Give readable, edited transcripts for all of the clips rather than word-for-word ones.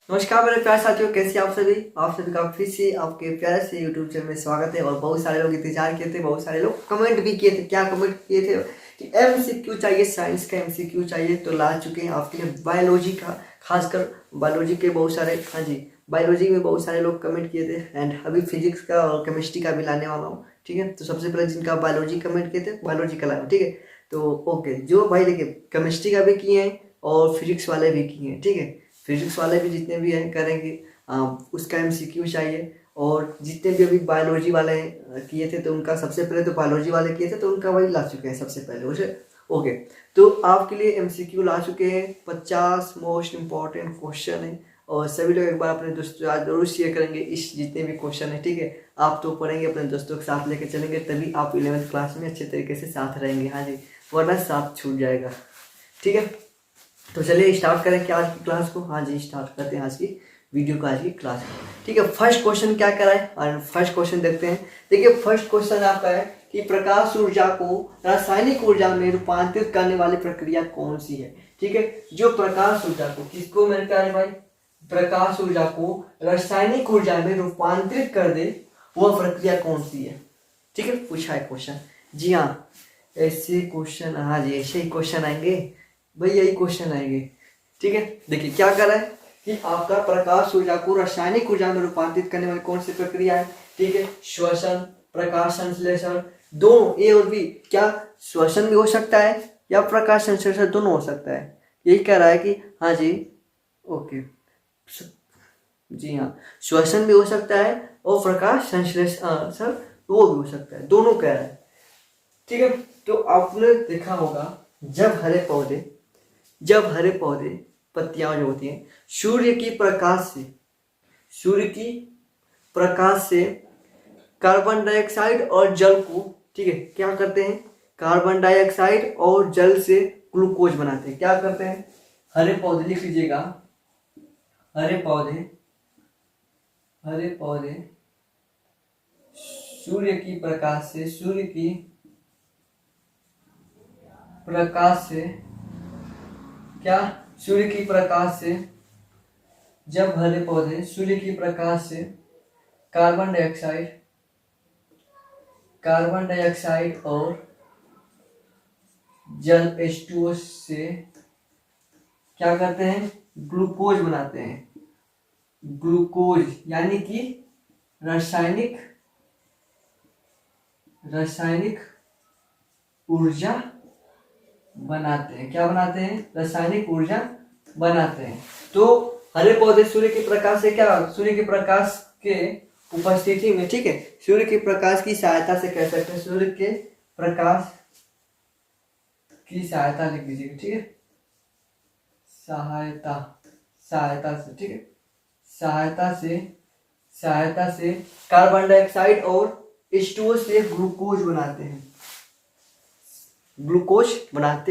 नमस्कार मेरे प्यारे साथियों, कैसे आप सभी का फिर से आपके प्यारे से यूट्यूब चैनल में स्वागत है। और बहुत सारे लोग इंतजार किए थे, बहुत सारे लोग कमेंट भी किए थे। क्या कमेंट किए थे कि एमसीक्यू चाहिए, साइंस का एमसीक्यू चाहिए, तो ला चुके हैं आपके लिए बायोलॉजी का। खासकर बायोलॉजी के बहुत सारे, हाँ जी, बायोलॉजी में बहुत सारे लोग कमेंट किए थे। एंड अभी फिजिक्स का और केमिस्ट्री का भी लाने वाला हूँ, ठीक है। तो सबसे पहले जिनका बायोलॉजी कमेंट किए थे, बायोलॉजी का लाया, ठीक है। तो ओके, जो भाई देखिए केमिस्ट्री का भी किए हैं और फिजिक्स वाले भी किए हैं, ठीक है। फिजिक्स वाले भी जितने भी हैं करेंगे, उसका एमसीक्यू चाहिए। और जितने भी अभी बायोलॉजी वाले किए थे, तो उनका सबसे पहले तो बायोलॉजी वाले किए थे, तो उनका वही ला चुके हैं सबसे पहले उसे। ओके, तो आपके लिए एमसीक्यू ला चुके हैं 50 मोस्ट इम्पॉर्टेंट क्वेश्चन है। और सभी लोग एक बार अपने दोस्तों आज जरूर शेयर करेंगे इस जितने भी क्वेश्चन है, ठीक है। आप तो पढ़ेंगे, अपने दोस्तों के साथ लेके चलेंगे, तभी आप 11th क्लास में अच्छे तरीके से साथ रहेंगे, हाँ जी, वरना साथ छूट जाएगा, ठीक है। तो चलिए स्टार्ट करें क्या आज की क्लास को। हाँ जी, स्टार्ट करते हैं आज की वीडियो को, आज की क्लास को, ठीक है। फर्स्ट क्वेश्चन क्या करा है और फर्स्ट क्वेश्चन देखते हैं। देखिए फर्स्ट क्वेश्चन आपका है कि प्रकाश ऊर्जा को रासायनिक ऊर्जा में रूपांतरित करने वाली प्रक्रिया कौन सी है, ठीक है। जो प्रकाश ऊर्जा को किसको मिलता है भाई, प्रकाश ऊर्जा को रासायनिक ऊर्जा में रूपांतरित कर दे, वह प्रक्रिया कौन सी है, ठीक है। पूछा है क्वेश्चन, जी हाँ, ऐसे क्वेश्चन, हाँ जी, ऐसे ही क्वेश्चन आएंगे भाई, यही क्वेश्चन आएंगे, ठीक है। देखिए क्या कर रहा है कि आपका प्रकाश ऊर्जा को रासायनिक ऊर्जा में रूपांतरित करने वाली कौन सी प्रक्रिया है, ठीक है। श्वसन, प्रकाश संश्लेषण, दोनों ए और बी। क्या श्वसन भी हो सकता है या प्रकाश संश्लेषण, दोनों हो सकता है, यही कह रहा है कि हाँ जी, ओके, जी हाँ, श्वसन भी हो सकता है और प्रकाश संश्लेषण वो भी हो सकता है, दोनों कह रहा है, ठीक है। तो आपने देखा होगा जब हरे पौधे पत्तियां जो होती हैं, सूर्य की प्रकाश से कार्बन डाइऑक्साइड और जल को, ठीक है, क्या करते हैं, कार्बन डाइऑक्साइड और जल से ग्लूकोज बनाते हैं। क्या करते हैं, हरे पौधे, लिख लीजिएगा, हरे पौधे सूर्य की प्रकाश से क्या, सूर्य की प्रकाश से, जब हरे पौधे सूर्य की प्रकाश से कार्बन डाइऑक्साइड और जल H2O से क्या करते हैं, ग्लूकोज बनाते हैं। ग्लूकोज यानी कि रासायनिक ऊर्जा बनाते हैं। क्या बनाते हैं, रासायनिक ऊर्जा बनाते हैं। तो हरे पौधे सूर्य के प्रकाश से क्या, सूर्य के प्रकाश के उपस्थिति में, ठीक है, सूर्य के प्रकाश की सहायता से, कह सकते हैं सूर्य के प्रकाश की सहायता, लिख दीजिएगा, ठीक है, सहायता से, ठीक है, सहायता से कार्बन डाइऑक्साइड और H2O से ग्लूकोज बनाते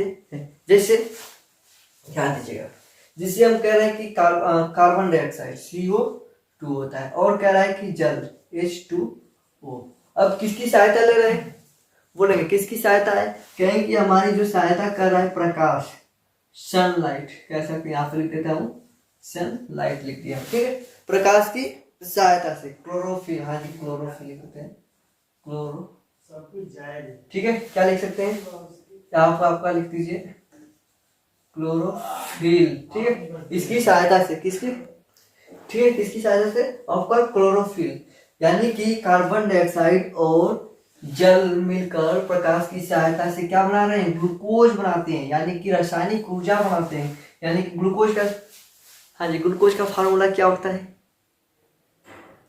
हैं। जैसे ध्यान दीजिएगा, जिसे हम कह रहे हैं कि कार्बन डाइऑक्साइड CO2 होता है, और कह रहा है कि जल H2O। अब किसकी सहायता ले रहे हैं, बोलेंगे किसकी सहायता है, कहेंगे कि हमारी जो सहायता कर रहा है प्रकाश, सनलाइट कह सकते हैं, यहाँ पे लिख देता हूँ, सनलाइट लिख दिया, ठीक है। प्रकाश की सहायता से क्लोरोफिल, हाँ जी, क्लोरोफिल लिखते हैं, ठीक है। क्या लिख सकते हैं, आपका लिख दीजिए क्लोरोफिल, ठीक है। इसकी सहायता से, किसकी, ठीक है, किसकी सहायता से, आपका क्लोरोफिल, यानी कि कार्बन डाइऑक्साइड और जल मिलकर प्रकाश की सहायता से क्या बना रहे हैं, ग्लूकोज बनाते हैं, यानी कि रासायनिक ऊर्जा बनाते हैं। यानी कि ग्लूकोज का, हाँ जी, ग्लूकोज का फार्मूला क्या होता है,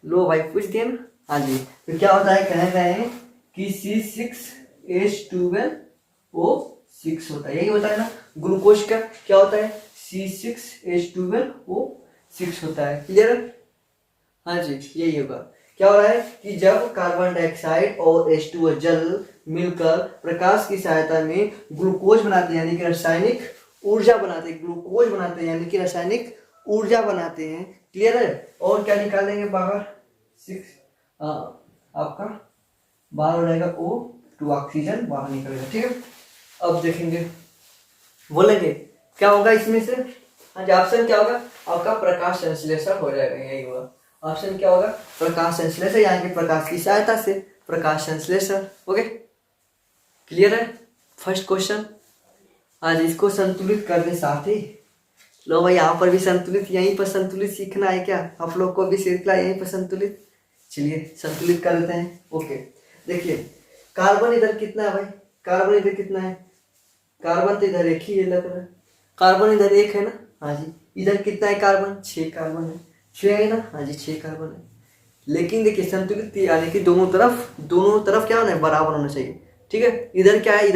लो भाई पूछ दिए ना, हाँ जी। तो क्या होता है, कह रहे हैं कि C6H12O6 होता है, यही होता है ना। ग्लूकोज का क्या होता है, C6H12O6 होता है, क्लियर, हाँ जी, यही होगा। क्या हो रहा है कि जब कार्बन डाइऑक्साइड और H2O जल मिलकर प्रकाश की सहायता में ग्लूकोज बनाते हैं, यानी कि रासायनिक ऊर्जा बनाते हैं, ग्लूकोज बनाते हैं यानी कि रासायनिक ऊर्जा बनाते हैं, क्लियर है। और क्या निकालेंगे बाहर, आपका बाहर हो जाएगा O2, ऑक्सीजन बाहर निकलेगा, ठीक है। अब देखेंगे, बोलेंगे क्या होगा इसमें से, हाँ जी, ऑप्शन क्या होगा, आपका प्रकाश संश्लेषण हो जाएगा, यही होगा ऑप्शन। क्या होगा? प्रकाश संश्लेषण, यानी कि प्रकाश की सहायता से प्रकाश संश्लेषण। ओके, क्लियर है फर्स्ट क्वेश्चन। आज इसको संतुलित करने साथ ही लो भाई, यहाँ पर भी संतुलित, यहीं पर संतुलित सीखना है क्या आप लोग को भी? श्रृंखला यहीं पर संतुलित। चलिए संतुलित कर लेते हैं। ओके, देखिए कार्बन इधर कितना है भाई? कार्बन इधर कितना है? कार्बन तो इधर एक ही है लग रहा है। कार्बन इधर एक है ना? हाँ जी। इधर कितना है कार्बन? 6 कार्बन है। 6 है ना? हाँ जी 6 कार्बन है। लेकिन देखिए संतुलित यानी कि दोनों तरफ क्या होना है? बराबर होना चाहिए। ठीक है, इधर क्या है?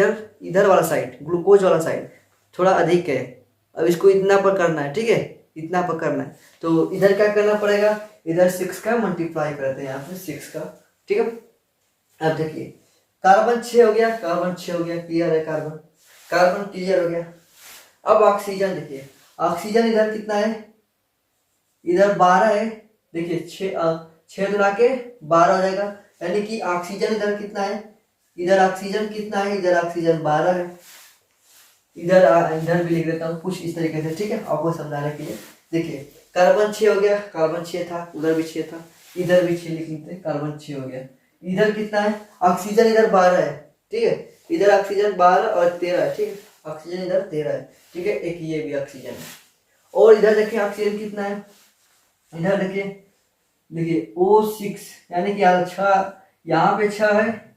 इधर वाला साइड, ग्लूकोज वाला साइड थोड़ा अधिक है। अब इसको इतना पर करना है, ठीक है, इतना पर करना है। तो इधर क्या करना पड़ेगा? इधर 6 का मल्टीप्लाई करते हैं यहाँ पे 6 का। ठीक है, अब देखिए कार्बन 6 हो गया, कार्बन 6 हो गया, क्लियर है कार्बन क्लियर हो गया। अब ऑक्सीजन देखिए, ऑक्सीजन इधर कितना है? इधर 12 है। देखिए 6 दुना के 12 हो जाएगा, यानी कि ऑक्सीजन इधर कितना है? इधर ऑक्सीजन कितना है? इधर ऑक्सीजन 12 है। इधर भी लिख देता हूँ कुछ इस तरीके से, ठीक है, आपको समझाने के लिए। देखिए कार्बन 6 हो गया, कार्बन 6 था, उधर भी 6 था, इधर भी 6 लिख लेते हैं, कार्बन 6 हो गया। इधर कितना है? ऑक्सीजन इधर 12 है, ठीक है, इधर ऑक्सीजन 12 और 13 है, ठीक है, ऑक्सीजन इधर 13 है, ठीक है, एक ये भी ऑक्सीजन है। और इधर देखिए ऑक्सीजन कितना है? इधर देखिए O6, यानी कि 6, यहाँ पे 6 है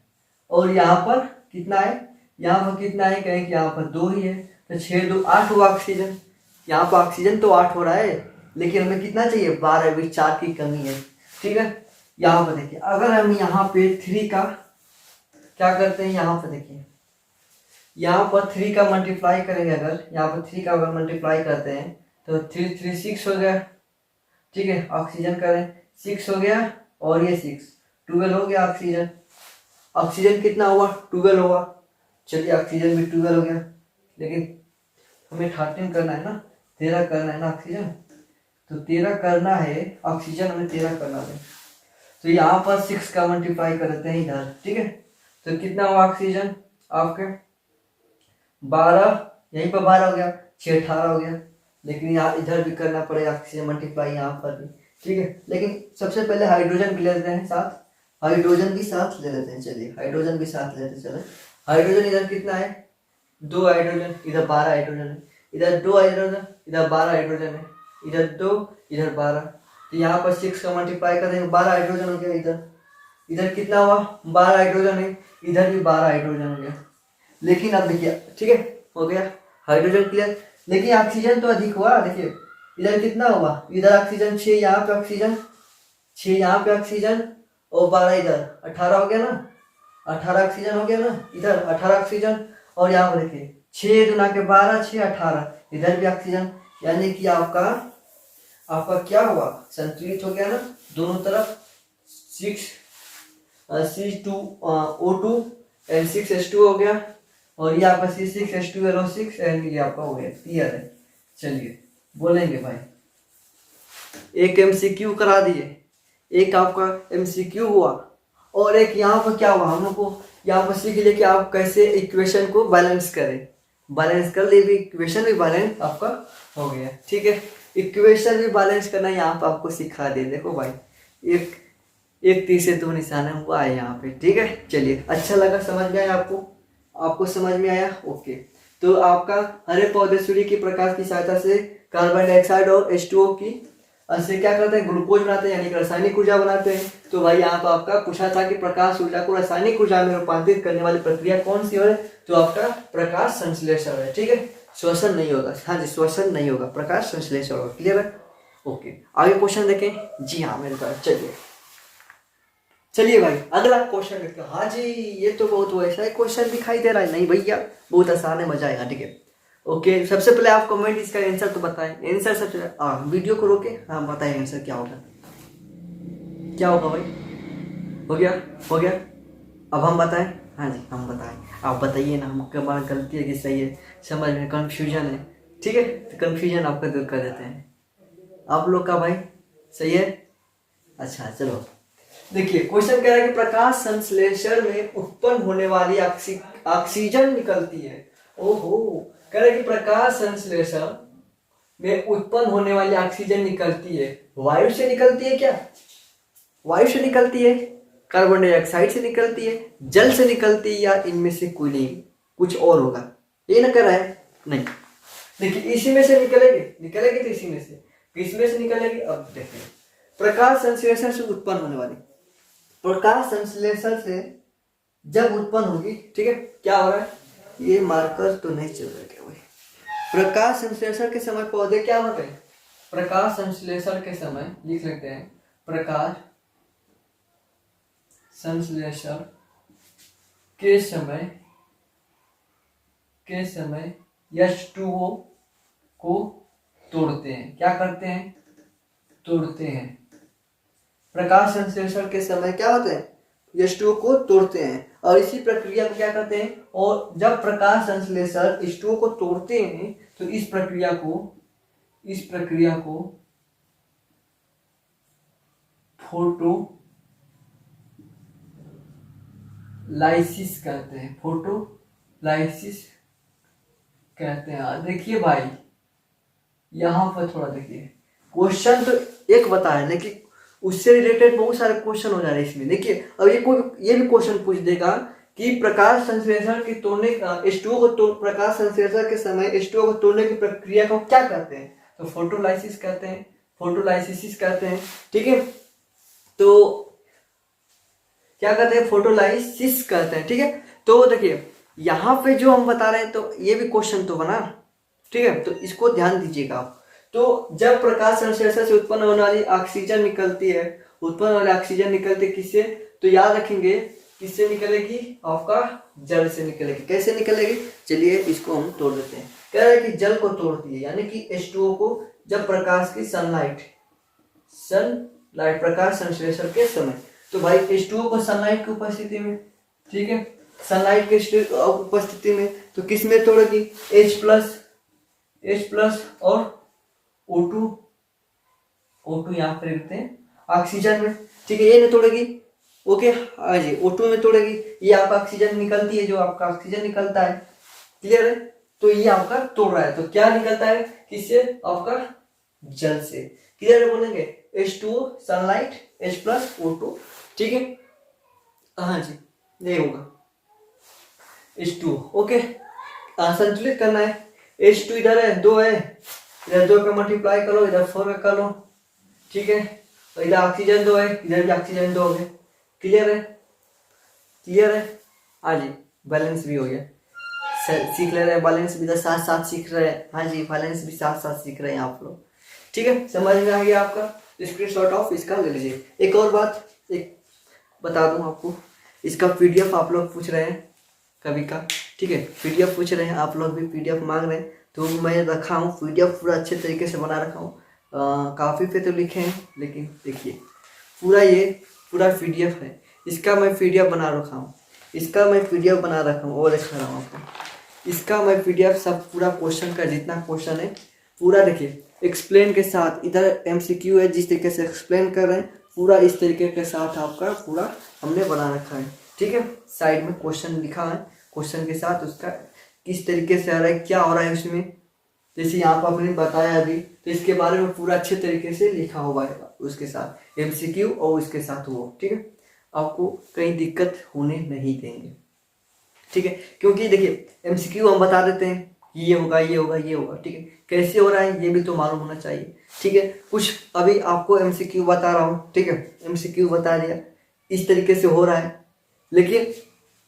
और यहाँ पर कितना है? यहाँ पर कितना है? कहें कि यहाँ पर 2 ही है, तो 6 2 8 हुआ ऑक्सीजन। यहाँ पर ऑक्सीजन तो 8 हो रहा है, लेकिन हमें कितना चाहिए? 12, भी 4 की कमी है, ठीक है। यहाँ पर देखिए अगर हम यहाँ पे 3 का क्या करते हैं? यहाँ पर देखिए, यहाँ पर 3 का मल्टीप्लाई करेंगे, अगर यहाँ पर 3 का अगर मल्टीप्लाई करते हैं तो 3 3 6 हो गया, ठीक है, ऑक्सीजन करें 6 हो गया और ये 6 12 हो गया ऑक्सीजन। ऑक्सीजन कितना हुआ? 12 हुआ। चलिए ऑक्सीजन भी 12 हो गया, लेकिन हमें 13 करना है ना, 13 करना है ना ऑक्सीजन, तो 13 करना है ऑक्सीजन, हमें 13 करना है। तो यहाँ पर 6 का मल्टीप्लाई करते हैं इधर, ठीक है, तो कितना हुआ ऑक्सीजन आपके? 12, यहीं पर 12 हो गया, 6 18 हो गया, लेकिन यहाँ इधर भी करना पड़ेगा ऑक्सीजन मल्टीप्लाई यहाँ पर भी, ठीक है। लेकिन सबसे पहले हाइड्रोजन ले लेते हैं साथ, हाइड्रोजन भी साथ ले लेते हैं। चलिए हाइड्रोजन भी साथ लेते चले। हाइड्रोजन इधर कितना है? 2 हाइड्रोजन, इधर 12 हाइड्रोजन है, इधर 2 हाइड्रोजन, इधर 12 हाइड्रोजन है, इधर 2, इधर 12, तो यहाँ पर 6 का मल्टीप्लाई करेंगे, 12 हाइड्रोजन हो गया। इधर कितना हुआ? 12 हाइड्रोजन है, इधर भी 12 हाइड्रोजन हो गया। लेकिन अब देखिए, ठीक है, हो गया हाइड्रोजन क्लियर, लेकिन ऑक्सीजन तो अधिक हुआ। देखिए इधर कितना हुआ? इधर ऑक्सीजन 6, यहाँ पे ऑक्सीजन 6, यहाँ पे ऑक्सीजन और 12 इधर 18 हो गया ना, 18 ऑक्सीजन हो गया ना, इधर 18 ऑक्सीजन, और यहाँ पर देखिए 6 दुना के 12, 6 18, इधर भी ऑक्सीजन, यानी कि आपका क्या हुआ? संतुलित हो गया ना दोनों तरफ। 6 C2O2 एंड 6H2 हो गया, और ये आपका C6H12O6 एंड ये आपका हो गया, क्लियर है। चलिए बोलेंगे भाई, एक MCQ करा दिए, एक आपका MCQ हुआ, और एक यहाँ पर क्या हुआ? हम लोग को यहाँ पर सीख लिया कि आप कैसे इक्वेशन को बैलेंस करें। बैलेंस कर लिए, इक्वेशन भी बैलेंस आपका हो गया, ठीक है। इक्वेशन भी बैलेंस करना यहाँ पर आपको सिखा दिए। देखो भाई, एक तीर से 2 निशाना हुआ है यहाँ पे, ठीक है। चलिए अच्छा लगा, समझ में आया आपको समझ में आया? ओके, तो आपका हरे पौधे सूर्य की प्रकाश की सहायता से कार्बन डाइऑक्साइड और H2O की से क्या करते हैं? ग्लूकोज बनाते हैं, यानी कि रासायनिक ऊर्जा बनाते हैं। तो भाई यहाँ पर आपका पूछा था कि प्रकाश ऊर्जा को रासायनिक ऊर्जा में रूपांतरित करने वाली प्रक्रिया कौन सी है? तो आपका प्रकाश संश्लेषण है, ठीक है, श्वसन नहीं होगा। हाँ जी, श्वसन नहीं होगा, प्रकाश संश्लेषण होगा, क्लियर है? ओके, आगे क्वेश्चन देखें। जी हाँ मेरे पास, चलिए भाई अगला क्वेश्चन देखते हैं। हाँ जी, ये तो बहुत वैसा है क्वेश्चन दिखाई दे रहा है। नहीं भैया, बहुत आसान है, मजा आएगा, ठीक है। ओके, सबसे पहले आप कमेंट इसका आंसर तो बताएं। आंसर सबसे वीडियो को रोके, हाँ बताएं आंसर क्या होगा, क्या होगा भाई? हो गया। अब हम बताएं? हाँ जी हम बताएं, आप बताइए ना, हमको हमारा गलती है कि सही है, समझ में कन्फ्यूजन है, ठीक है, तो कन्फ्यूजन आपका दूर कर देते हैं। आप लोग का भाई सही है? अच्छा चलो देखिए, क्वेश्चन कह रहा है कि प्रकाश संश्लेषण में उत्पन्न होने वाली ऑक्सीजन निकलती है। ओहो, कह रहा है कि प्रकाश संश्लेषण में उत्पन्न होने वाली ऑक्सीजन निकलती है, वायु से निकलती है क्या? वायु से निकलती है, कार्बन डाइऑक्साइड से निकलती है, जल से निकलती है, या इनमें से कोई नहीं, कुछ और होगा? ये ना कर रहा है, नहीं। देखिए इसी में से निकलेगी तो इसी में से, किसमें से निकलेगी? अब देखिए, प्रकाश संश्लेषण से उत्पन्न होने वाली, प्रकाश संश्लेषण से जब उत्पन्न होगी, ठीक है, क्या हो रहा है? ये मार्कर तो नहीं चल रहा क्या भाई? प्रकाश संश्लेषण के समय पौधे क्या होते हैं? प्रकाश संश्लेषण के समय लिख लेते हैं, प्रकाश संश्लेषण के समय H2O को तोड़ते हैं। क्या करते हैं? तोड़ते हैं। प्रकाश संश्लेषण के समय क्या होते हैं? H2O को तोड़ते हैं, और इसी प्रक्रिया को क्या करते हैं? और जब प्रकाश संश्लेषण H2O को तोड़ते हैं तो इस प्रक्रिया को फोटोलाइसिस कहते हैं, फोटोलाइसिस कहते हैं। देखिए भाई यहाँ पर थोड़ा देखिए, क्वेश्चन तो एक बताया लेकिन उससे रिलेटेड बहुत सारे क्वेश्चन हो जा रहे हैं इसमें। देखिए अब ये भी क्वेश्चन पूछ देगा कि प्रकाश संश्लेषण के तोड़ने H2O को प्रकाश संश्लेषण के समय H2O को तोड़ने की प्रक्रिया को क्या कहते हैं? तो फोटोलाइसिस कहते हैं, फोटोलाइसिस कहते हैं, ठीक है। तो क्या कहते हैं? फोटोलाइसिस कहते हैं, ठीक है। तो देखिए यहाँ पे जो हम बता रहे हैं, तो ये भी क्वेश्चन तो बना, ठीक है, तो इसको ध्यान दीजिएगा आप। तो जब प्रकाश संश्लेषण से उत्पन्न होने वाली ऑक्सीजन निकलती है, किससे? तो याद रखेंगे किससे निकलेगी? आपका जल से निकलेगी। कैसे निकलेगी? चलिए इसको हम तोड़ देते हैं। कह रहा है कि जल को तोड़ती है, यानी कि H2O को जब प्रकाश की सनलाइट प्रकाश संश्लेषण के समय, तो भाई H2O को सनलाइट की उपस्थिति में, ठीक है, सनलाइट की उपस्थिति में, तो किस में तोड़ेगी? H प्लस और O2 यहाँ पर लिखते हैं ऑक्सीजन में, ठीक है, ये नहीं तोड़ेगी। ओके, हाँ जी, O2 में तोड़ेगी। ये आपका ऑक्सीजन निकलती है, जो आपका ऑक्सीजन निकलता है, क्लियर है। तो ये आपका तोड़ रहा है, तो क्या निकलता है? किससे? आपका जल से। क्लियर है? बोलेंगे H2O sunlight, H plus O2, ठीक है, हाँ जी, ये होगा H2O। ओके, संतुलित करना है। H2 इधर है, 2 है, इधर 2 का मल्टीप्लाई करो, इधर 4 का कर लो, ठीक है, और इधर ऑक्सीजन 2 है, इधर भी ऑक्सीजन 2 है। क्लियर है? हाँ जी, बैलेंस भी हो गया। सीख ले रहे हैं, बैलेंस भी साथ साथ सीख रहे हैं। हाँ जी, बैलेंस भी साथ साथ सीख रहे हैं आप लोग, ठीक है। समझ में आ गया आपका? स्क्रीनशॉट ऑफ इसका ले लीजिए। एक और बात एक बता दूं आपको, इसका PDF आप लोग पूछ रहे हैं कभी का, ठीक है, PDF पूछ रहे हैं, आप लोग भी PDF मांग रहे हैं, तो मैं रखा हूँ PDF पूरा अच्छे तरीके से बना रखा हूँ। काफ़ी पे तो लिखे हैं, लेकिन देखिए पूरा PDF है, इसका मैं PDF बना रखा हूँ, और दिखा रहा हूँ आपको। इसका मैं PDF सब पूरा क्वेश्चन का जितना क्वेश्चन है पूरा देखिए एक्सप्लेन के साथ, इधर MCQ है, जिस तरीके से एक्सप्लेन कर रहे हैं पूरा इस तरीके के साथ आपका पूरा हमने बना रखा है, ठीक है। साइड में क्वेश्चन लिखा है, क्वेश्चन के साथ उसका किस तरीके से आ रहा है, क्या हो रहा है उसमें, जैसे यहाँ पर आपने बताया अभी, तो इसके बारे में पूरा अच्छे तरीके से लिखा हुआ है, उसके साथ MCQ और उसके साथ वो, ठीक है। आपको कहीं दिक्कत होने नहीं देंगे, ठीक है, क्योंकि देखिए MCQ हम बता देते हैं कि ये होगा, ठीक है, कैसे हो रहा है ये भी तो मालूम होना चाहिए, ठीक है। कुछ अभी आपको MCQ बता रहा हूँ, ठीक है, MCQ बता दिया इस तरीके से हो रहा है, लेकिन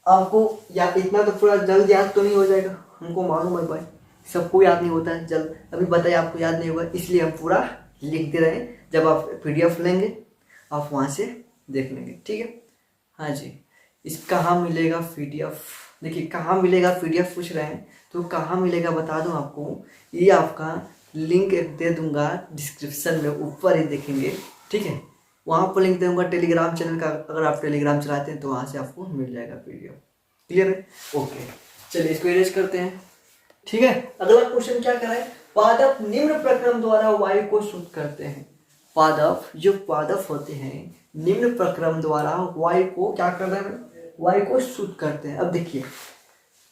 आपको या इतना तो पूरा जल्द याद तो नहीं हो जाएगा, हमको मालूम है भाई, सबको याद नहीं होता है जल्द। अभी बताइए आपको याद नहीं होगा, इसलिए हम पूरा लिख दे रहे हैं। जब आप PDF लेंगे आप वहाँ से देख लेंगे, ठीक है। हाँ जी, इस कहाँ मिलेगा PDF? देखिए कहाँ मिलेगा PDF पूछ रहे हैं, तो कहाँ मिलेगा बता दूं आपको, ये आपका लिंक दे दूंगा डिस्क्रिप्शन में, ऊपर ही देखेंगे, ठीक है, वहाँ पर लिंक दे दूंगा टेलीग्राम चैनल का। अगर आप टेलीग्राम चलाते हैं तो वहाँ से आपको मिल जाएगा PDF। क्लियर है? ओके, चलिए इसको इरेज करते हैं, ठीक है। अगला क्वेश्चन क्या कर रहा है? पादप निम्न प्रक्रम द्वारा वायु को शुद्ध करते हैं। पादप होते हैं निम्न प्रक्रम द्वारा वायु को क्या कर रहे हैं? वायु को शुद्ध करते हैं। अब देखिए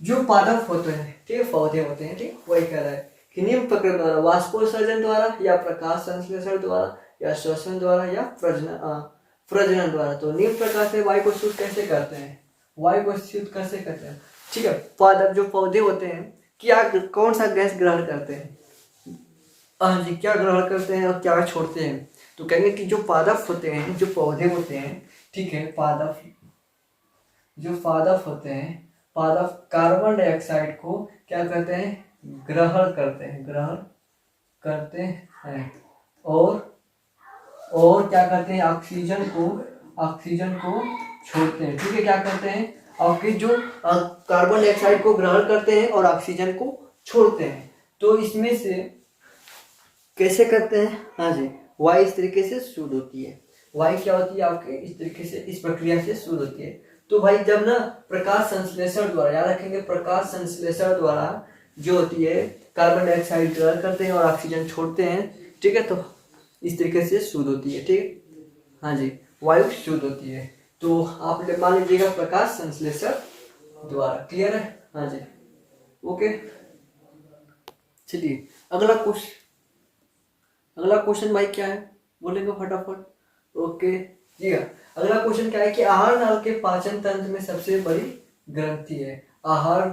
जो पादप होते हैं, ठीक है, पौधे होते हैं, ठीक, वही कह रहा है कि निम्न प्रक्रिया द्वारा वाष्पोत्सर्जन द्वारा या प्रकाश संश्लेषण द्वारा या श्वसन द्वारा या प्रजनन द्वारा। तो निम्न प्रकार से वायु को शुद्ध कैसे करते हैं, वायु को शुद्ध कैसे करते हैं, ठीक है। पादप जो पौधे होते हैं क्या कौन सा गैस ग्रहण करते हैं, हाँ जी, क्या ग्रहण करते हैं और क्या छोड़ते हैं। तो कहेंगे कि जो पादप होते हैं, जो पौधे होते हैं, ठीक है, पादप जो पादप होते हैं, पादप कार्बन डाइऑक्साइड को क्या करते हैं, ग्रहण करते हैं, ग्रहण करते हैं और क्या करते हैं, ऑक्सीजन को छोड़ते हैं, ठीक है। क्या करते हैं, आपके जो कार्बन डाइऑक्साइड को ग्रहण करते हैं और ऑक्सीजन को छोड़ते हैं। तो इसमें से कैसे करते हैं, हाँ जी, वायु इस तरीके से शुद्ध होती है। वायु क्या होती है आपके इस तरीके से, इस प्रक्रिया से शुद्ध होती है। तो भाई जब ना प्रकाश संश्लेषण द्वारा, याद रखेंगे, प्रकाश संश्लेषण द्वारा जो होती है कार्बन डाइऑक्साइड ग्रहण करते हैं और ऑक्सीजन छोड़ते हैं, ठीक है। तो इस तरीके से शुद्ध होती है, ठीक है, हाँ जी, वायु शुद्ध होती है। तो आप मान लीजिएगा प्रकाश संश्लेषण द्वारा, क्लियर है, हाँ जी, ओके। चलिए अगला क्वेश्चन भाई क्या है, बोलेंगे फटाफट, ओके जी हाँ। अगला क्वेश्चन क्या है कि आहार नाल के पाचन तंत्र में सबसे बड़ी ग्रंथि है, आहार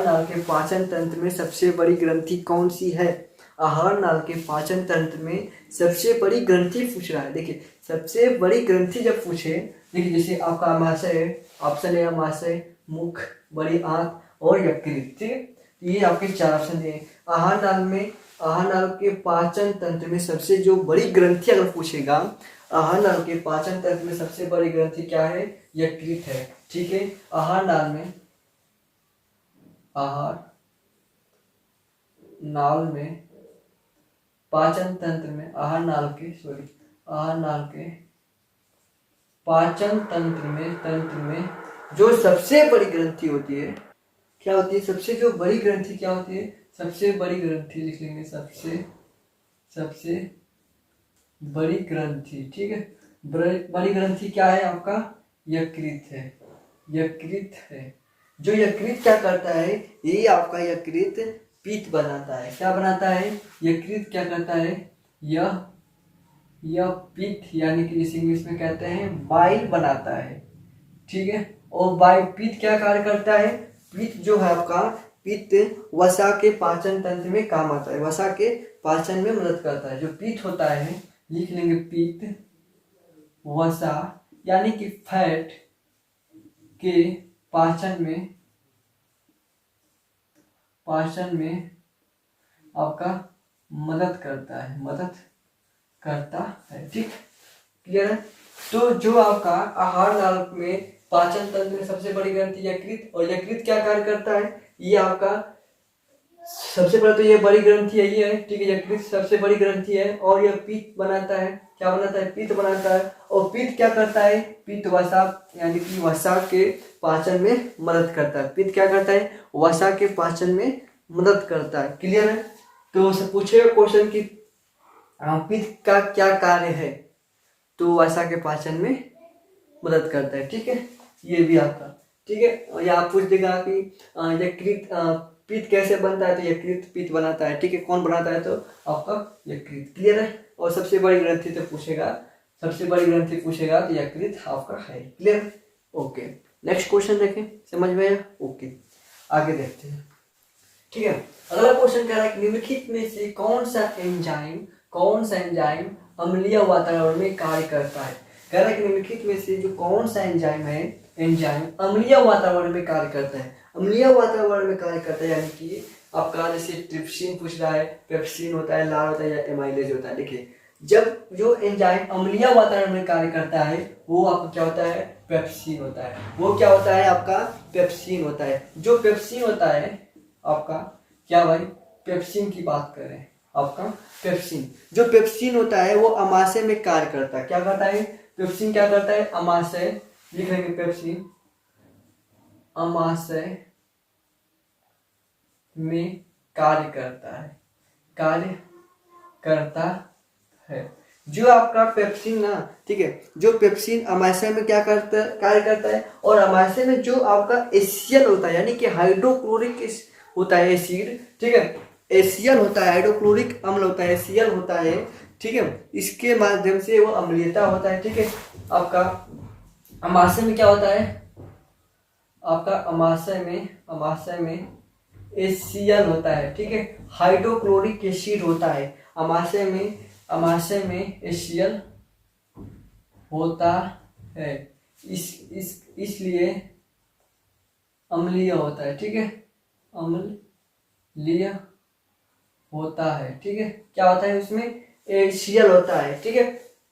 नाल के पाचन तंत्र में सबसे बड़ी ग्रंथि कौन सी है। आहार नाल के पाचन तंत्र में सबसे बड़ी ग्रंथि पूछ रहा है। देखिए सबसे बड़ी ग्रंथि जब पूछे, देखिए जैसे आपका आमाशय है, ऑप्शन है आमाशय, मुख, बड़ी आंख और यकृत, ठीक है, ये आपके 4 ऑप्शन दिए। आहार नाल के पाचन तंत्र में सबसे जो बड़ी ग्रंथि अगर पूछेगा, आहार नाल के पाचन तंत्र में सबसे बड़ी ग्रंथि क्या है, यकृत है, ठीक है। आहार नाल में पाचन तंत्र में आहार नाल के पाचन तंत्र में जो सबसे बड़ी ग्रंथि होती है, क्या होती है, सबसे जो बड़ी ग्रंथि क्या होती है, सबसे बड़ी ग्रंथि लिख लेंगे, सबसे बड़ी ग्रंथि, ठीक है। बड़ी ग्रंथि क्या है आपका, यकृत है। जो यकृत क्या करता है, ये आपका यकृत पित्त बनाता है। क्या बनाता है, यकृत क्या करता है, यह पित्त, यानी कि इस इंग्लिश में कहते हैं बाइल बनाता है, ठीक है। और पित्त क्या कार्य करता है, पित्त जो है आपका, पित्त वसा के पाचन तंत्र में काम आता है, वसा के पाचन में मदद करता है। जो पित्त होता है, लिख लेंगे पित्त वसा, यानी कि फैट के पाचन में आपका मदद करता है, ठीक, क्लियर है। तो जो आपका आहार नाल में पाचन तंत्र में सबसे बड़ी ग्रंथि यकृत, और यकृत क्या कार्य करता है, ये आपका सबसे पहले तो ये बड़ी ग्रंथि है, ये है, ठीक है, यकृत सबसे बड़ी ग्रंथि है। और यह पित्त बनाता है, क्या बनाता है, पित्त बनाता है। और पित्त क्या करता है, पित्त वसा, यानी कि वसा के पाचन में मदद करता है। पित्त क्या करता है, वसा के पाचन में मदद करता है, क्लियर है। तो पूछेगा क्वेश्चन कि पित्त का क्या कार्य है, तो वसा के पाचन में मदद करता है, ठीक है, ये भी आपका, ठीक है। और यहाँ पूछ देगा कि यकृत पित्त कैसे बनता है, तो यकृत पित्त बनाता है, ठीक है। कौन बनाता है, तो आपका यकृत, क्लियर है। और सबसे बड़ी ग्रंथि तो पूछेगा, तो यकृत आपका है, क्लियर, ओके। नेक्स्ट क्वेश्चन देखें, समझ में आया, ओके, आगे देखते हैं, ठीक है। अगला क्वेश्चन कह रहा है कि निम्नलिखित में से कौन सा एंजाइम अम्लीय वातावरण में कार्य करता है। कह रहा है कि निम्नलिखित में से जो कौन सा एंजाइम अम्लीय वातावरण में कार्य करता है। अम्लीय वातावरण में कार्य करता है, यानी कि आपका जैसे ट्रिप्सिन पूछ रहा है, पेप्सिन होता है, लार होता है या एमाइलेज होता है। देखिए जब जो एंजाइम अम्लीय वातावरण में कार्य करता है, वो आपका क्या होता है, पेप्सिन होता है। वो क्या होता है आपका, पेप्सिन होता है। जो पेप्सिन होता है आपका, क्या भाई, पेप्सिन की बात करें, आपका पेप्सिन, जो पेप्सिन होता है वो अमाशय में कार्य करता है। क्या करता है, पेप्सिन क्या करता है, अमाशय, लिख लेंगे पेप्सिन अमाशय में कार्य करता है। जो आपका पेप्सिन ना, ठीक है, जो पेप्सिन अमाशय में क्या कार्य करता है, और अमाशय में जो आपका एसियल होता है, यानी कि हाइड्रोक्लोरिक होता है एसिड, ठीक है, HCl होता है, हाइड्रोक्लोरिक अम्ल होता है, HCl होता है, ठीक है, इसके माध्यम से वो अम्लीयता होता है, ठीक है। आपका अमाशय में क्या होता है, आपका अमाशय में HCl होता है, ठीक है, हाइड्रोक्लोरिक एसिड होता है, अमाशय में HCl होता है, इसलिए अम्लीय होता है, ठीक है, अम्लीय होता है, ठीक है। क्या होता है उसमें, HCl होता है, ठीक है,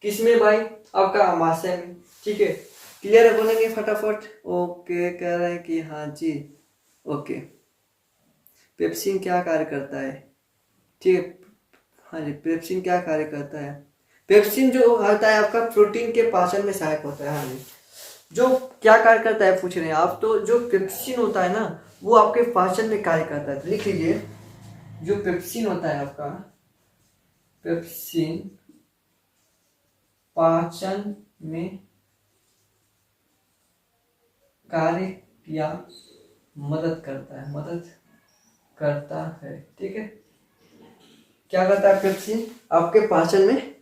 किसमें भाई, आपका अमाशय में, ठीक है। क्लियर है, बोलेंगे फटाफट। ओके कह रहे हैं कि हाँ जी, ओके। पेप्सिन क्या कार्य करता है, ठीक है, हाँ जी, पेप्सिन क्या कार्य करता है, पेप्सिन जो होता है आपका प्रोटीन के पाचन में सहायक होता है, हाँ जी। जो क्या कार्य करता है पूछ रहे हैं आप, तो जो पेप्सिन होता है ना वो आपके पाचन में कार्य करता है, तो लिख लीजिए, जो पेप्सिन होता है आपका, पेप्सिन पाचन में कार्य या मदद करता है, ठीक है। क्या करता है पेप्सिन, आपके पाचन में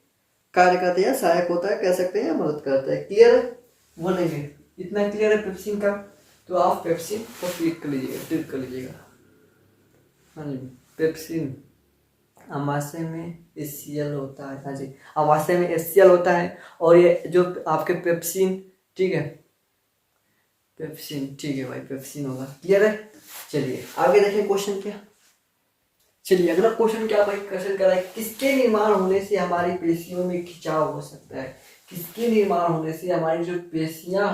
कार्य करता है या सहायक होता है, कह सकते हैं, या मदद करता है। क्लियर है, बोलेंगे इतना क्लियर है पेप्सिन का, तो आप पेप्सिन को क्लिक कर लीजिएगा, हाँ जी। पेप्सिन अमाशय में HCl होता है, हाँ जी, अमाशय में HCl होता है, और ये जो आपके पेप्सिन, ठीक है, पेप्सिन, ठीक है भाई, पेप्सिन होगा। क्लियर है, चलिए आगे देखें क्वेश्चन क्या। चलिए अगला क्वेश्चन क्या भाई, क्वेश्चन कर रहा है, किसके निर्माण होने से हमारी पेशियों में खिंचाव हो सकता है, किसके निर्माण होने से हमारी जो पेशियां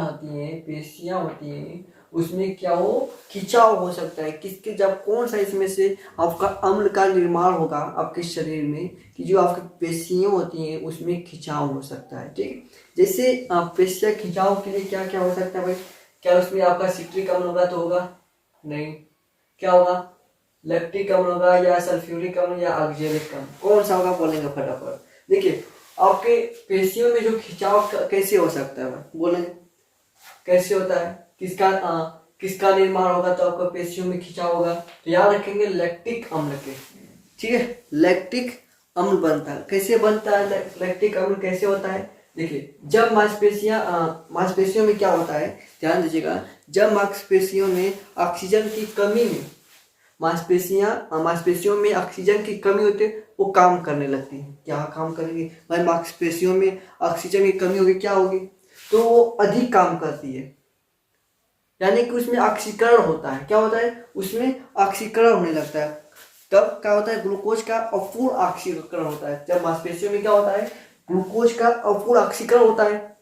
होती हैं उसमें क्या हो, खिंचाव हो सकता है, किसके, जब कौन सा इसमें से आपका अम्ल का निर्माण होगा आपके शरीर में, कि जो आपकी पेशियां होती हैं उसमें खिंचाव हो सकता है, ठीक। जैसे पेशियां खिंचाव के लिए क्या क्या हो सकता है भाई, क्या उसमें आपका सिट्रिक अम्ल होगा, तो होगा नहीं, क्या होगा, लैक्टिक अम्ल होगा, या सल्फ्यूरिक अम्ल, या ऑक्जेलिक अम्ल, कौन सा होगा, बोलेंगे फटाफट। देखिए आपके पेशियों में जो खिंचाव कैसे हो सकता है, बोलेंगे कैसे होता है, किसका निर्माण होगा तो आपका पेशियों में खिंचाव होगा, तो याद रखेंगे लैक्टिक अम्ल के, ठीक है, लैक्टिक अम्ल बनता है। कैसे बनता है लैक्टिक अम्ल, कैसे होता है, देखिए जब मांसपेशियों में क्या होता है, ध्यान दीजिएगा, जब मांसपेशियों में ऑक्सीजन की कमी में, मांसपेशियों में ऑक्सीजन की कमी होती है, वो काम करने लगती है, क्या काम करेंगी भाई, मांसपेशियों में ऑक्सीजन की कमी होगी, क्या होगी, तो वो अधिक काम करती है, यानी कि उसमें ऑक्सीकरण होता है, क्या होता है, उसमें ऑक्सीकरण होने लगता है, तब क्या होता है, ग्लूकोज का अपूर्ण ऑक्सीकरण होता है। जब मांसपेशियों में क्या होता है, ग्लूकोज का अपूर्ण ऑक्सीकरण होता है,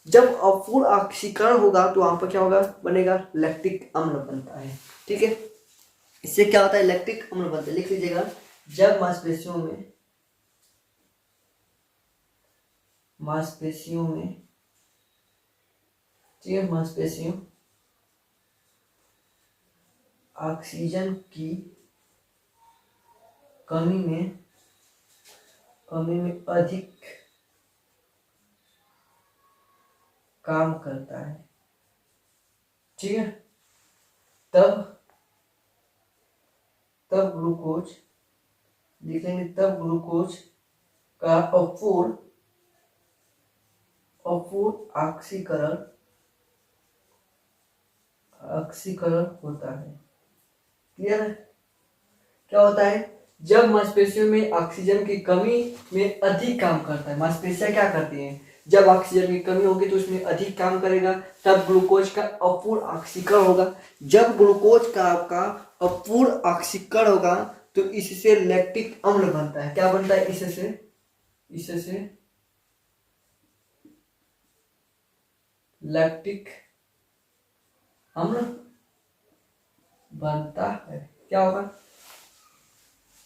जब अपूर्ण ऑक्सीकरण होगा तो वहां पर क्या होगा, बनेगा लैक्टिक अम्ल बनता है, ठीक है। इससे क्या होता है, लैक्टिक अम्ल बनता है, लिख लीजिएगा, जब मांसपेशियों में ठीक है, मांसपेशियों ऑक्सीजन की कमी में अधिक काम करता है, ठीक है, तब ग्लूकोज लिखेंगे, तब ग्लूकोज का अपूर्ण ऑक्सीकरण होता है। क्लियर है, क्या होता है, जब मांसपेशियों में ऑक्सीजन की कमी में अधिक काम करता है, मांसपेशियां क्या करती हैं, जब ऑक्सीजन की कमी होगी तो उसमें अधिक काम करेगा, तब ग्लूकोज का अपूर्ण ऑक्सीकरण होगा, जब ग्लूकोज का आपका अपूर्ण ऑक्सीकरण होगा तो इससे लैक्टिक अम्ल बनता है, क्या बनता है, इससे लैक्टिक अम्ल बनता है, क्या होगा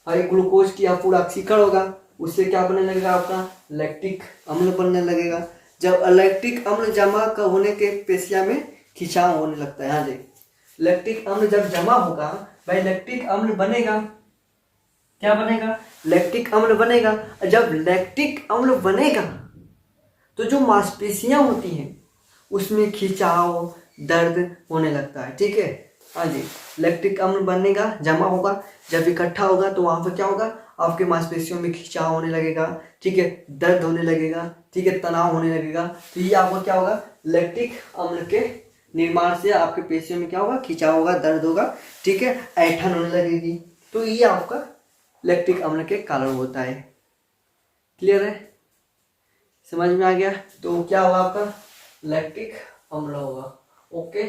भाई, ग्लूकोज की अपूर्ण ऑक्सीकरण होगा, उससे क्या बनने लगेगा, आपका लैक्टिक अम्ल बनने लगेगा। जब लैक्टिक अम्ल जमा होने के पेशिया में खिंचाव होने लगता है, हाँ जी, लैक्टिक अम्ल जब जमा होगा भाई, लैक्टिक अम्ल बनेगा, क्या बनेगा, लैक्टिक अम्ल बनेगा। जब लैक्टिक अम्ल बनेगा तो जो मांसपेशियां होती हैं उसमें खिंचाव, दर्द होने लगता है, ठीक है। हाँ जी, लैक्टिक अम्ल बनेगा, जमा होगा, जब इकट्ठा होगा तो वहाँ पर क्या होगा, आपके मांसपेशियों में खिंचाव होने लगेगा, ठीक है, दर्द होने लगेगा, ठीक है, तनाव होने लगेगा। तो ये आपको क्या होगा, लैक्टिक अम्ल के निर्माण से आपके पेशियों में क्या होगा, खिंचाव होगा, दर्द होगा, ठीक है, ऐंठन होने लगेगी। तो ये आपका लैक्टिक अम्ल के कारण होता है। क्लियर है, समझ में आ गया? तो क्या होगा आपका, लैक्टिक अम्ल होगा। ओके,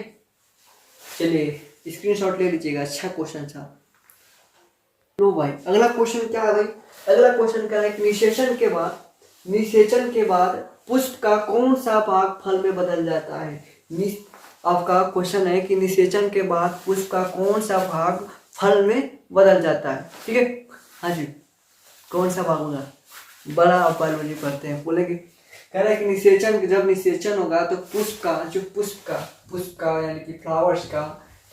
चलिए स्क्रीनशॉट ले लीजिएगा, अच्छा क्वेश्चन था। लो भाई, अगला क्वेश्चन क्या है भाई, अगला क्वेश्चन क्या है कि निषेचन के बाद पुष्प का कौन सा भाग फल में बदल जाता है। आपका क्वेश्चन है कि निषेचन के बाद पुष्प का कौन सा भाग फल में बदल जाता है, ठीक है। हाँ जी, कौन सा भाग होगा, बड़ा आप बायोलॉजी पढ़ते हैं, बोलेंगे, कह रहा है कि निषेचन, जब निषेचन होगा तो पुष्प का यानी कि फ्लावर्स का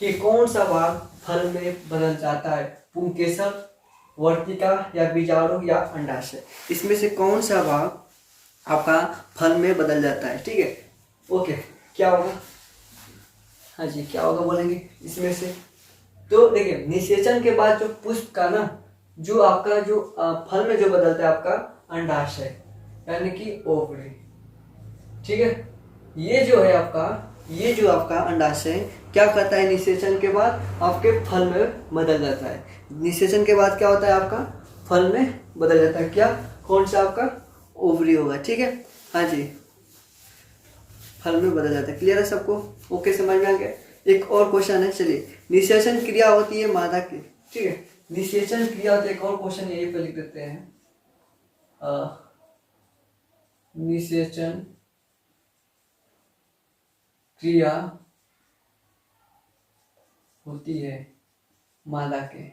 कि कौन सा भाग फल में बदल जाता है, पुंकेसर, वर्तिका या बीजाणु या अंडाशय, इसमें से कौन सा भाग आपका फल में बदल जाता है, ठीक है। ओके, क्या होगा, हाँ जी, क्या होगा बोलेंगे इसमें से। तो देखिए, निषेचन के बाद जो पुष्प का ना, जो आपका जो फल में जो बदलता है आपका अंडाशय यानी कि ओवरी, ठीक है। ये जो आपका अंडाशय क्या करता है, निषेचन के बाद आपके फल में बदल जाता है। निषेचन के बाद क्या होता है, आपका फल में बदल जाता है, क्या, कौन सा आपका, ओवरी होगा, ठीक है। हाँ जी, फल में बदल जाता है। क्लियर है सबको? ओके, समझ में आ गया। एक और क्वेश्चन है, चलिए, निषेचन क्रिया होती है मादा की, ठीक है, निषेचन क्रिया होती है। एक और क्वेश्चन यही पे लिख देते हैं, निषेचन क्रिया होती है मादा के,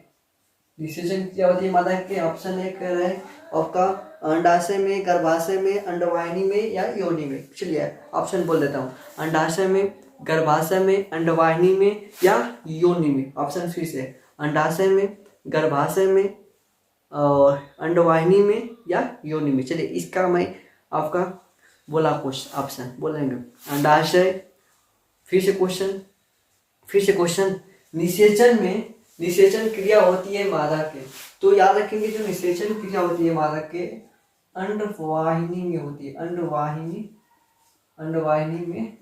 निषेचन क्रिया होती है मादा के। ऑप्शन ए कह रहे हैं आपका अंडाशय में, गर्भाशय में, अंडवाहिनी में या योनि में। चलिए ऑप्शन बोल देता हूँ, अंडाशय में, गर्भाशय में, अंडवाहिनी में या योनि में। ऑप्शन फिर से, अंडाशय में, गर्भाशय में और अंडवाहिनी में या योनि में। चलिए इसका मैं आपका बोला क्वेश्चन, ऑप्शन बोलेंगे अंडाशय, फिर से क्वेश्चन, निषेचन क्रिया होती है मादा के, तो याद रखेंगे जो निषेचन क्रिया होती है मादा के अंडवाहिनी में होती है, अंडवाहिनी में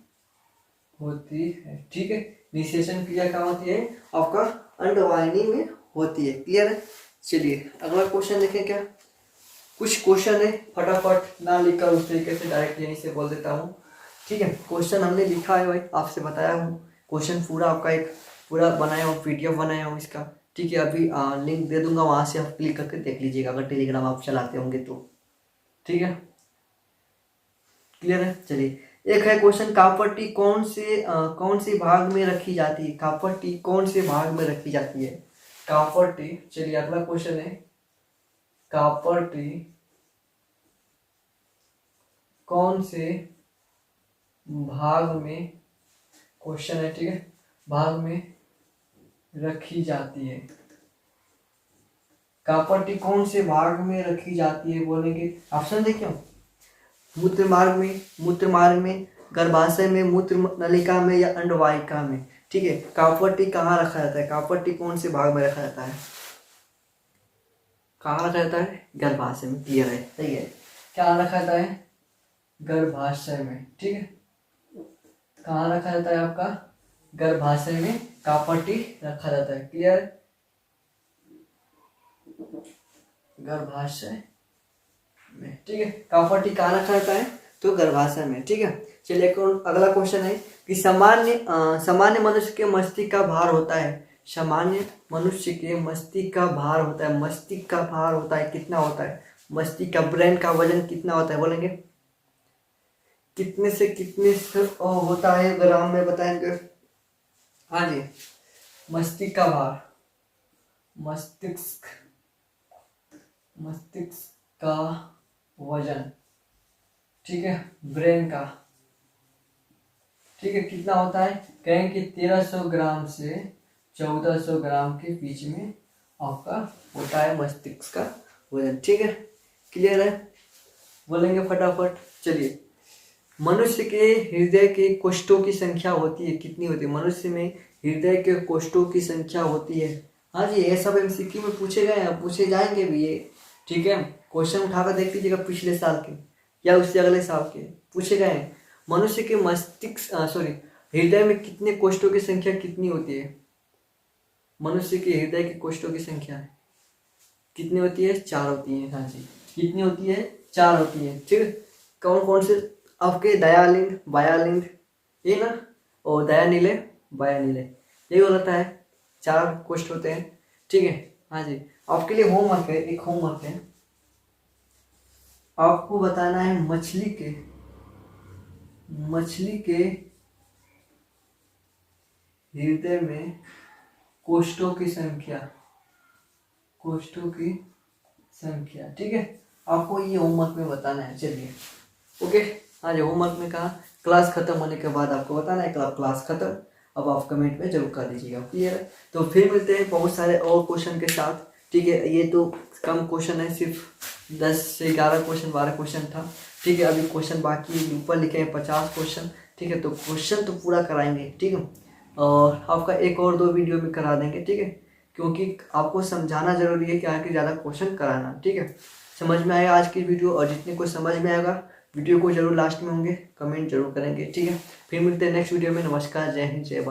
होती है, ठीक है। निषेचन क्रिया कहाँ होती है, आपका अंडवाहिनी में होती है। क्लियर है? चलिए अगला क्वेश्चन देखें। क्या कुछ क्वेश्चन है, फटाफट ना लिखकर उस तरीके से डायरेक्ट यहीं से बोल देता हूँ, ठीक है। क्वेश्चन हमने लिखा है भाई, आपसे बताया हूँ, क्वेश्चन पूरा आपका एक पूरा बनाया हूँ, पीडीएफ बनाया हूँ इसका, ठीक है। अभी लिंक दे दूंगा, वहाँ से आप क्लिक करके देख लीजिएगा अगर टेलीग्राम आप चलाते होंगे तो, ठीक है। क्लियर है? चलिए एक है क्वेश्चन, कापट्टी कौन से भाग में रखी जाती है, कापट्टी कौन से भाग में रखी जाती है, कापट्टी। चलिए अगला क्वेश्चन है, कापट्टी कौन से भाग में, क्वेश्चन है, ठीक है, भाग में रखी जाती है, कापट्टी कौन से भाग में रखी जाती है बोलेंगे। ऑप्शन देखिए, मूत्र मार्ग में, गर्भाशय में, मूत्र नलिका में या अंडवाहिका में, ठीक है। कापट्टी कहाँ रखा जाता है, कापट्टी कौन से भाग में रखा जाता है, कहाँ रखा जाता है, गर्भाशय में। क्लियर है? सही है, क्या रखा जाता है, गर्भाशय में, ठीक है। कहाँ रखा जाता है आपका, गर्भाशय में कापट्टी रखा जाता है। क्लियर? गर्भाशय में, ठीक है। कापट्टी कहाँ रखा जाता है, तो गर्भाशय में, ठीक है। चलिए अगला क्वेश्चन है कि सामान्य मनुष्य के मस्तिष्क का भार होता है, सामान्य मनुष्य के मस्तिष्क का भार होता है, मस्तिष्क का भार होता है, कितना होता है, मस्तिष्क का, ब्रेन का वजन कितना होता है बोलेंगे, कितने से कितने होता है ग्राम में बताएंगे। हाँ जी, मस्तिष्क का भार, मस्तिष्क का वजन, ठीक है, ब्रेन का, ठीक है, कितना होता है, कहें कि 1300 ग्राम से 1400 ग्राम के बीच में आपका होता है मस्तिष्क का वजन, ठीक है। क्लियर है? बोलेंगे फटाफट। चलिए मनुष्य के हृदय के कोष्ठों की संख्या होती है, कितनी होती है? मनुष्य में हृदय के कोष्ठों की संख्या होती है। हाँ जी, ये सब एमसीक्यू में पूछे गए हैं, पूछे जाएंगे भी ये। ठीक है, क्वेश्चन उठाकर देख लीजिएगा पिछले साल के या उससे अगले साल के पूछे गए हैं। मनुष्य के हृदय में कितने कोष्ठों की संख्या कितनी होती है? मनुष्य के हृदय के कोष्ठों की संख्या कितनी होती है? 4 होती है। हाँ जी, कितनी होती है? 4 होती है। ठीक है, कौन कौन से आपके? दयालिंग, बायालिंग, ये ना, और दयानीले, बायानीले, यही होता है। 4 कोष्ठ होते हैं। ठीक है, हाँ जी। आपके लिए होमवर्क है, एक होमवर्क है, आपको बताना है मछली के हृदय में कोष्ठों की संख्या, ठीक है, आपको ये होमवर्क में बताना है। चलिए, ओके। हाँ जी, होमवर्क में कहा क्लास खत्म होने के बाद आपको बताना है। क्लास खत्म, अब आप कमेंट में जरूर कर दीजिएगा। क्लियर है? तो फिर मिलते हैं बहुत सारे और क्वेश्चन के साथ। ठीक है, ये तो कम क्वेश्चन है, सिर्फ 10 से 11 क्वेश्चन, 12 क्वेश्चन था। ठीक है, अभी क्वेश्चन बाकी है, ऊपर लिखे हैं 50 क्वेश्चन। ठीक है, तो क्वेश्चन तो पूरा कराएंगे। ठीक है, और आपका एक और 2 वीडियो में करा देंगे। ठीक है, क्योंकि आपको समझाना जरूरी है कि आगे ज़्यादा क्वेश्चन कराना। ठीक है, समझ में आएगा आज की वीडियो, और जितने को समझ में आएगा वीडियो को जरूर लास्ट में होंगे कमेंट जरूर करेंगे। ठीक है, फिर मिलते हैं नेक्स्ट वीडियो में। नमस्कार, जय हिंद, जय भारत।